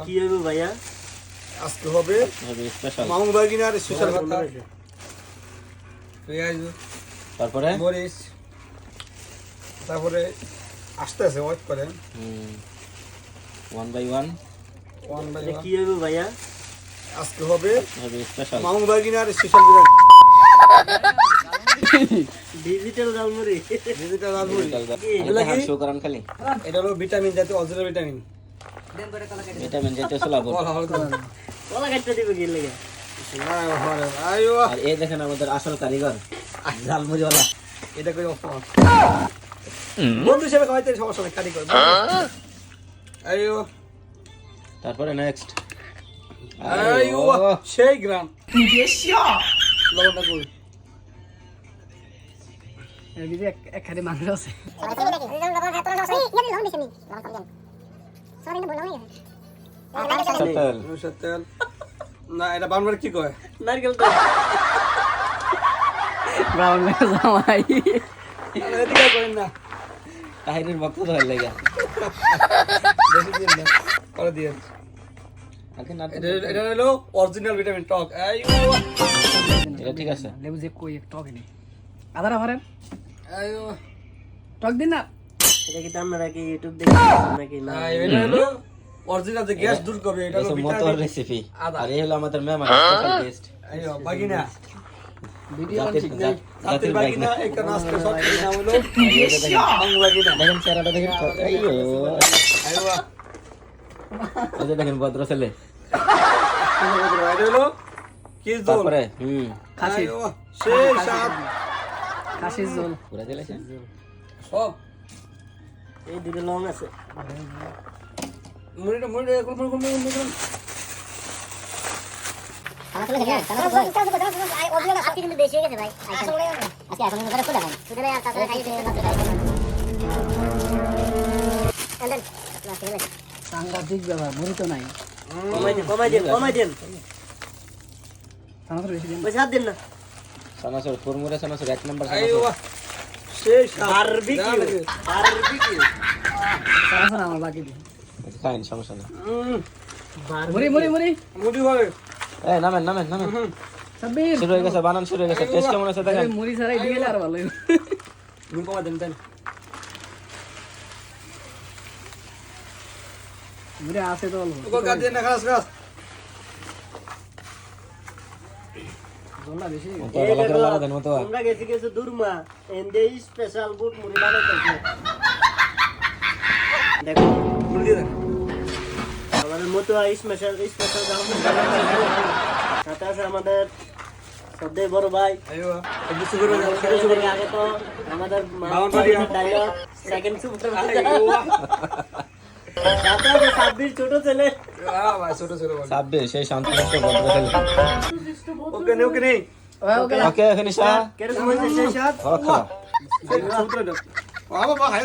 কি হবে ভাইয়া? আজকে হবে স্পেশাল মামু বাগিনার স্পেশাল ভাত, পেঁয়াজ, তারপরে মরিচ, তারপরে আস্তে আস্তে ওয়েট করেন। 1 বাই 1 ওয়ান বাই এটা ওয়ান। কি হবে ভাইয়া? আজকে হবে স্পেশাল মামু বাগিনার special biryani, digital jhalmuri. Digital আলমুড়ি। এগুলা কি শো করান খালি এটা হলো ভিটামিন জাতীয়, অরিজিনাল ভিটামিন। ভিটামিন জাতীয় ছোলা বল কলা কাটতে দিবে কি লাগে? আইও আর এই দেখেন আমাদের আসল কারিগর ঝালমুড়ি ওয়ালা এটা করে অপমান বন্ধু হিসেবে খাওয়াইতে সমস্যা নেই, খালি করে। আইও তারপরে নেক্সট আইও সেই গ্রাম লবণটা কই এদিকে এক খালি মাংস আছে। তেল সরষের তেল না, এটা বাংলার কি কয়? নারকেল তো ব্রাউন জামাই এদিকে করেন না, তাহিরের ভক্ত তো হয়ে লাগা বেশি দিন না, করে দিয়ে। আগে না এটা হলো অরিজিনাল ভিটামিন টক। আইও এটা ঠিক আছে লেবু যে কই টক নেই আদারা ভরেন আইও টক দিন না। এটা কি আপনারা কি ইউটিউব দেখেছেন নাকি না? এটা হলো অরিজিনাল যে গ্যাস দূর করবে, এটা হলো মতো ভিটামিন। রেসিপি আদা। আর এই হলো আমাদের মেহমান স্পেশাল গেস্ট আইও বাগিনা ভিডিও জাতির বাগিনা, একটা নাস্তা সব এর নাম হলো মামু বাগিনা। দেখেন চেহারাটা দেখেন আইয়ো আইও এই যে দেখেন ভদ্র ছেলে এটা হলো কি জল? তারপরে খাসি আইও সেই স্বাদ খাসির ঝোল পুরা দিলেছে সব। এই দিকে লং আছে। মুড়িটা এখন কিন্তু বেশি হয়ে গেছে ভাই। আজকে এখন ধরে খুলে ভাই খুলে আর তারপরে খাইয়ে সাংঘাতিক ব্যাপার মুড়ি তো নাই। কমাই দেন সাংঘাতিক বেশি দিন পয়সা দেন না। সানাসর ফরমুলা সানাসর এক নাম্বার আইও সানাসর সেই স্বাদ। বারবিকিউ সাংঘাতিক আমার বাকি দিন খাইন সমস্যা নেই মুড়ি মুড়ি মুড়ি মুড়ি হবে। এই নামেন নামেন নামেন সাব্বির শুরু হয়ে গেছে বানান শুরু হয়ে গেছে টেস্ট কেমন আছে দেখেন মুড়ি ছাড়া এদিকে গেলে আর ভালো হইব। নুন কমা দেন। মুড়ি আছে তো অল্প ওকে কাট দেন না, খাস ঝোলটা বেশি মতো ভালো করে লাগা দেন মতো আমরা গেছি কিছু দূরমা এন্ডে স্পেশাল বুট মুড়ি বানাইতেছে। দেখো মুড়ি দিয়ে দেন। আমাদের মতো স্পেশাল জালমুড়ি বানাইতেছে। সাথে আছে আমাদের সদ্যে বড় ভাই। আইও কিছু করে দাও। আগে তো আমাদের বাউন্ডারি ডায়লগ সেকেন্ড সুপার আইও সাথে আছে সাব্বির ছোট ছেলে। ভাই ছোট বল। সাব্বে সেই শান্তশিষ্ট ভদ্র ছেলে ওকে নেই ওকে ওকে ফিনিশা কিরকম হয়েছে সেই স্বাদ? ওকে বাবা হাই